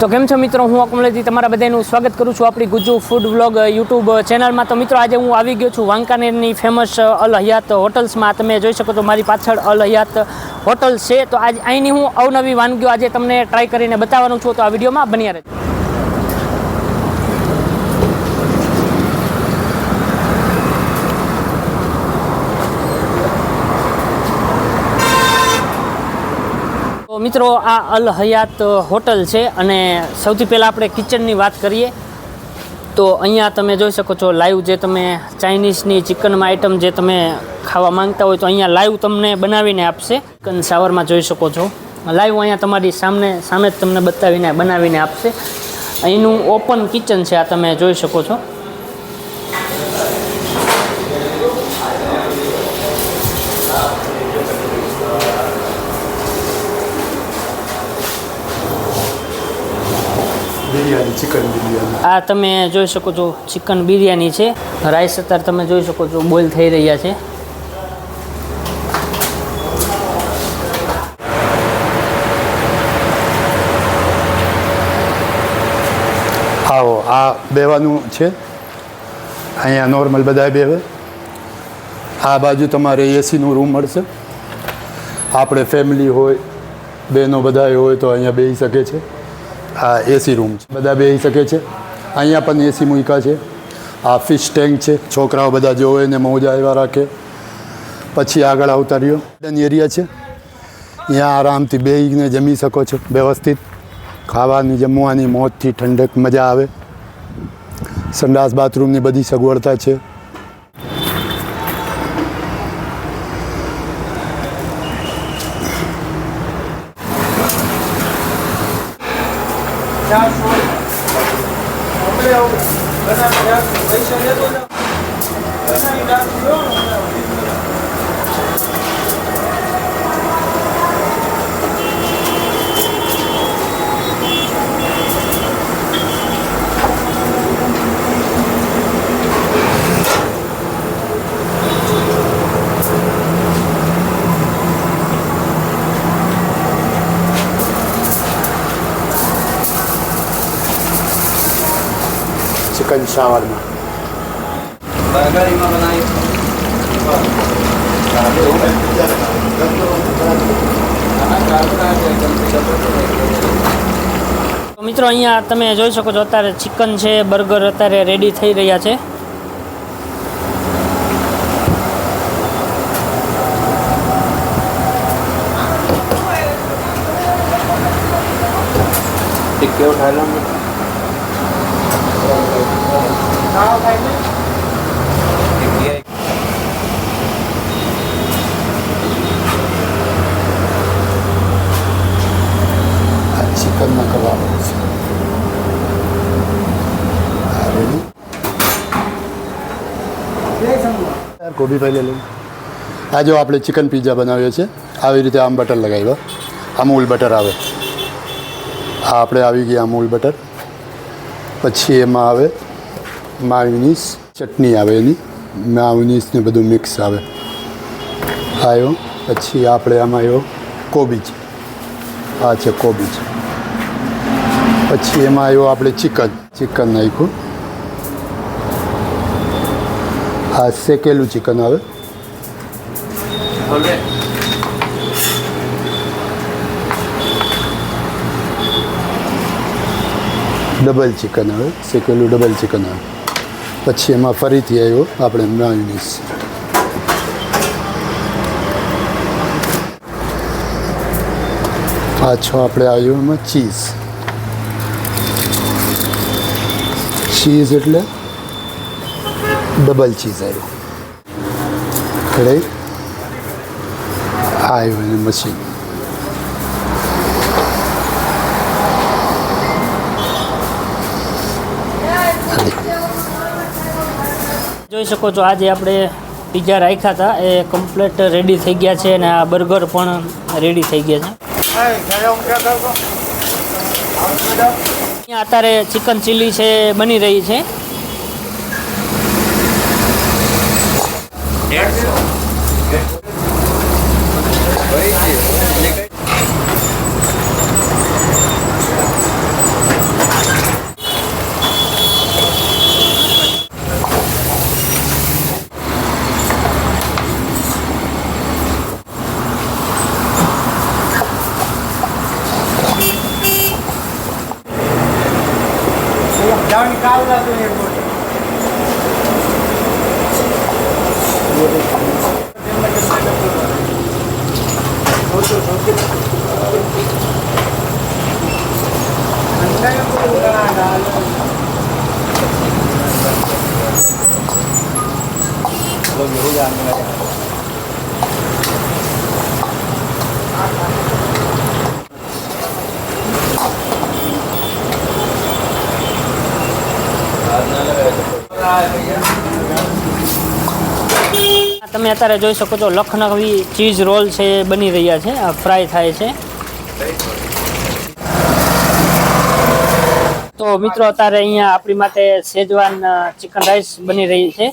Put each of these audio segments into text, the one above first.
તો કેમ છો મિત્રો, હું અકમલેથી તમારા બધાનું સ્વાગત કરું છું આપણી ગુજ્જુ ફૂડ વ્લોગ યુટ્યુબ ચેનલમાં। તો મિત્રો આજે હું આવી ગયો છું વાંકાનેરની ફેમસ અલ હયાત હોટલ્સમાં। તમે જોઈ શકો છો મારી પાછળ અલ હયાત હોટલ છે। તો આજ અહીંની હું અવનવી વાનગીઓ આજે તમને ટ્રાય કરીને બતાવવાનું છું। તો આ વિડીયોમાં બન્યા રહેજો। મિત્રો આ અલ હયાત હોટલ છે અને સૌથી પહેલાં આપણે કિચનની વાત કરીએ તો અહીંયા તમે જોઈ શકો છો લાઈવ જે તમે ચાઇનીઝની ચિકનમાં આઈટમ જે તમે ખાવા માંગતા હોય તો અહીંયા લાઈવ તમને બનાવીને આપશે। ચિકન શાવરમાં જોઈ શકો છો લાઈવ અહીંયા તમારી સામે જ તમને બનાવીને આપશે। અહીંનું ઓપન કિચન છે, આ તમે જોઈ શકો છો। चिकन बिरयानी आ तमे જોઈ શકો છો ચિકન બિરયાની છે। રાઈસ અત્યારે તમે જોઈ શકો છો બોઇલ થઈ રહ્યા છે। આવો આ બેવાનું છે, અહીંયા નોર્મલ બધા બેવે। આ બાજુ તમારે એસીનું રૂમ મળશે। આપણે ફેમિલી હોય, બહેનો બધા હોય તો અહીંયા બેસી શકે છે। આ એસી રૂમ છે, બધા બેસી શકે છે। અહીંયા પણ એસી મૂક્યા છે। આ ફિશ ટેન્ક છે, છોકરાઓ બધા જોવે ને મોજા આવ્યા રાખે। પછી આગળ આવતા રહ્યો ગાર્ડન એરિયા છે, અહીંયા આરામથી બેસીને જમી શકો છો વ્યવસ્થિત। ખાવાની જમવાની મોજથી ઠંડક મજા આવે। સંડાસ બાથરૂમની બધી સગવડતા છે। चिकन शावरमा મિત્રો અહીંયા તમે જોઈ શકો છો અત્યારે ચિકન છે, બર્ગર અત્યારે રેડી થઈ રહ્યા છે। चिकन कबाब गोभी पहले लो। आ जो આપણે ચિકન પિઝા બનાવ્યો છે આવી રીતે આમ બટર લગાવ્યો, અમૂલ બટર આવે। આ આપણે આવી ગયા અમૂલ બટર। પછી એમાં આવે માયોનીઝ, ચટણી આવે એની, માયોનીઝ ને બધું મિક્સ આવે। આવ્યો પછી આપણે આમાં આવ્યો કોબીજ, આ છે કોબીજ। પછી એમાં આવ્યો આપણે ચિકન નાખ્યું। આ શેકેલું ચિકન આવે। ડબલ ચિકન આવે, શેકેલું ડબલ ચિકન આવે। પછી એમાં ફરીથી આવ્યો આપણે માયોનીઝ। પાછો આપણે આવ્યો એમાં ચીઝ એટલે ડબલ ચીઝ આવ્યો। આવ્યો એને મશીન। જોઈ શકો છો આજે આપણે પિઝા રાખ્યા હતા એ કમ્પ્લીટ રેડી થઈ ગયા છે અને આ બર્ગર પણ રેડી થઈ ગયા છે। અહીંયા અત્યારે ચિકન ચીલી છે બની રહી છે। તમે અત્યારે જોઈ શકો છો લખનવી ચીઝ રોલ છે એ બની રહ્યા છે, આ ફ્રાય થાય છે. તો મિત્રો અત્યારે અહીંયા આપણી માટે શેજવાન ચિકન રાઈસ બની રહી છે.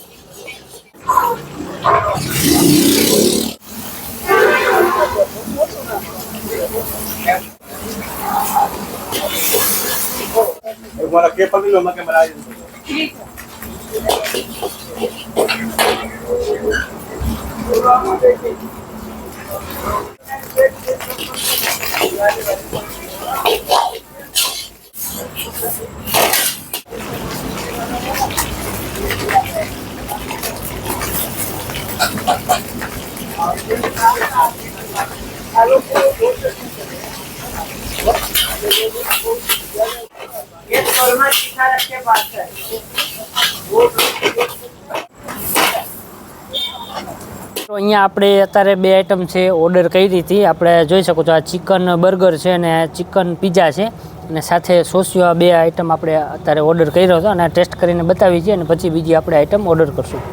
તો અહીંયા આપણે અત્યારે બે આઈટમ છે ઓર્ડર કરી હતી. આપણે જોઈ શકો છો આ ચિકન બર્ગર છે અને ચિકન પિઝા છે અને સાથે સોસિયો, બે આઈટમ આપણે અત્યારે ઓર્ડર કર્યો હતો અને ટેસ્ટ કરીને બતાવી છે અને પછી બીજી આપણે આઈટમ ઓર્ડર કરશું.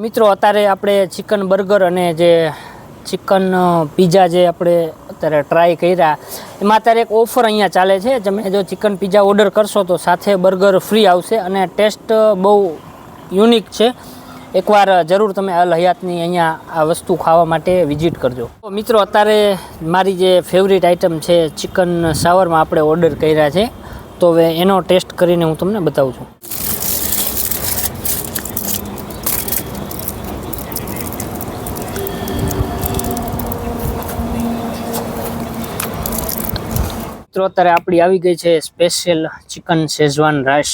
મિત્રો અત્યારે આપણે ચિકન બર્ગર અને જે ચિકન પિઝા જે આપણે અત્યારે ટ્રાય કર્યા એમાં અત્યારે એક ઓફર અહીંયા ચાલે છે. તમે જો ચિકન પિઝા ઓર્ડર કરશો તો સાથે બર્ગર ફ્રી આવશે અને ટેસ્ટ બહુ યુનિક છે. એકવાર જરૂર તમે અલ હયાતની અહીંયા આ વસ્તુ ખાવા માટે વિઝિટ કરજો. તો મિત્રો અત્યારે મારી જે ફેવરિટ આઈટમ છે ચિકન શાવરમાં આપણે ઓર્ડર કર્યા છે, તો હવે એનો ટેસ્ટ કરીને હું તમને બતાવું છું. અત્યારે આપણી આવી ગઈ છે સ્પેશિયલ ચિકન શેઝવાન રાઈસ.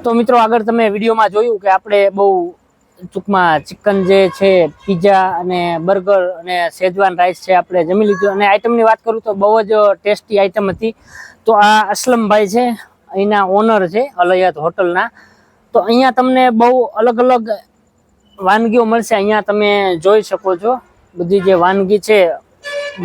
તો મિત્રો આગળ તમે વિડીયોમાં જોયું કે આપણે બહુ ટૂંકમાં ચિકન જે છે પિઝા અને બર્ગર અને શેઝવાન રાઈસ છે આપણે જમી લીધું. અને આઈટમની વાત કરું તો બહુ જ ટેસ્ટી આઈટમ હતી. તો આ અસલમભાઈ છે, અહીંના ઓનર છે અલ હયાત હોટલના. તો અહીંયા તમને બહુ અલગ અલગ વાનગીઓ મળશે. અહીંયા તમે જોઈ શકો છો બધી જે વાનગી છે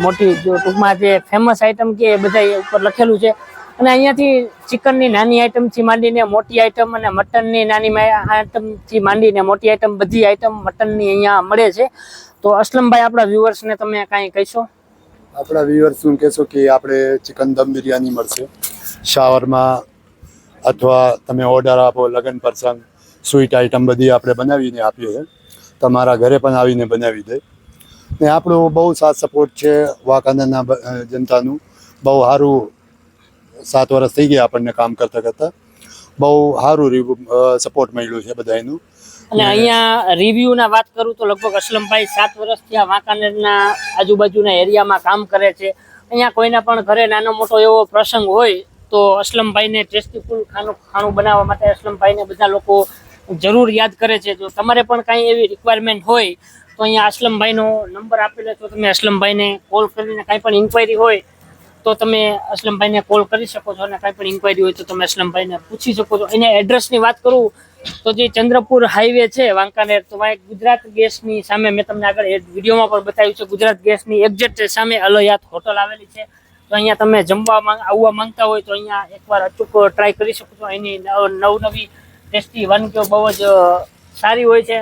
મોટી, જો ટૂંકમાં જે ફેમસ આઈટમ કે એ બધા ઉપર લખેલું છે. અને અહીંયાથી ચિકનની નાની આઈટમથી માંડીને મોટી આઈટમ અને મટનની નાની આઈટમથી માંડીને મોટી આઈટમ, બધી આઈટમ મટનની અહીંયા મળે છે. તો અસલમભાઈ આપણા વ્યુઅર્સને તમે કાંઈ કહેશો? આપણા વ્યુઅર્સનું કહેશો કે આપણે ચિકન દમ બિરયાની મળશે શાવરમાં, અથવા તમે ઓર્ડર આપો લગ્ન પ્રસંગ, સ્વીટ આઈટમ બધી આપણે બનાવીને આપીએ છીએ. તમારા ઘરે પણ આવીને બનાવી દે. ને આપણું બહુ સાથ સપોર્ટ છે વાંકાનેરના જનતાનું. બહુ સારું 7 વર્ષ થઈ ગયા આપણને કામ કરતા કરતા. બહુ સારું સપોર્ટ મળ્યું છે બધાનું. અને અહીંયા રિવ્યુના વાત કરું તો લગભગ અસલમભાઈ 7 વર્ષથી આ વાંકાનેરના આજુબાજુના એરિયામાં કામ કરે છે. અહીંયા કોઈના પણ ઘરે નાનો મોટો એવો પ્રસંગ હોય તો અસલમભાઈને ટેસ્ટીફુલ ખાણું બનાવવા માટે અસલમભાઈને બધા લોકો જરૂર યાદ કરે છે. જો તમારે પણ કાંઈ એવી રિક્વાયરમેન્ટ હોય તો અહીંયા અસલમભાઈનો નંબર આપેલો છે, તો તમે અસલમભાઈને કોલ કરીને કાંઈ પણ ઇન્ક્વાયરી હોય તો તમે અસલમભાઈને કોલ કરી શકો છો અને કાંઈ પણ ઇન્ક્વાયરી હોય તો તમે અસલમભાઈને પૂછી શકો છો. એના એડ્રેસની વાત કરું તો જે ચંદ્રપુર હાઈવે છે વાંકાનેર, તો ગુજરાત ગેસની સામે મેં તમને આગળ વિડીયોમાં પણ બતાવ્યું છે, ગુજરાત ગેસની એક્ઝેક્ટ સામે અલ હયાત હોટલ આવેલી છે. તો અહીંયા તમે આવવા માંગતા હોય તો અહીંયા એકવાર અચૂક ટ્રાય કરી શકો છો. એની નવી ટેસ્ટી વાનગીઓ બહુ જ સારી હોય છે.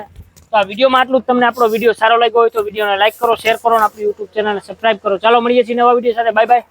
તો આ વિડીયોમાં આટલું જ. તમને આપણો વિડીયો સારો લાગ્યો હોય તો વિડીયોને લાઈક કરો, શેર કરો અને આપણી યુટ્યુબ ચેનલને સબસ્ક્રાઈબ કરો. ચાલો મળીએ છીએ નવા વિડીયો સાથે. Bye bye.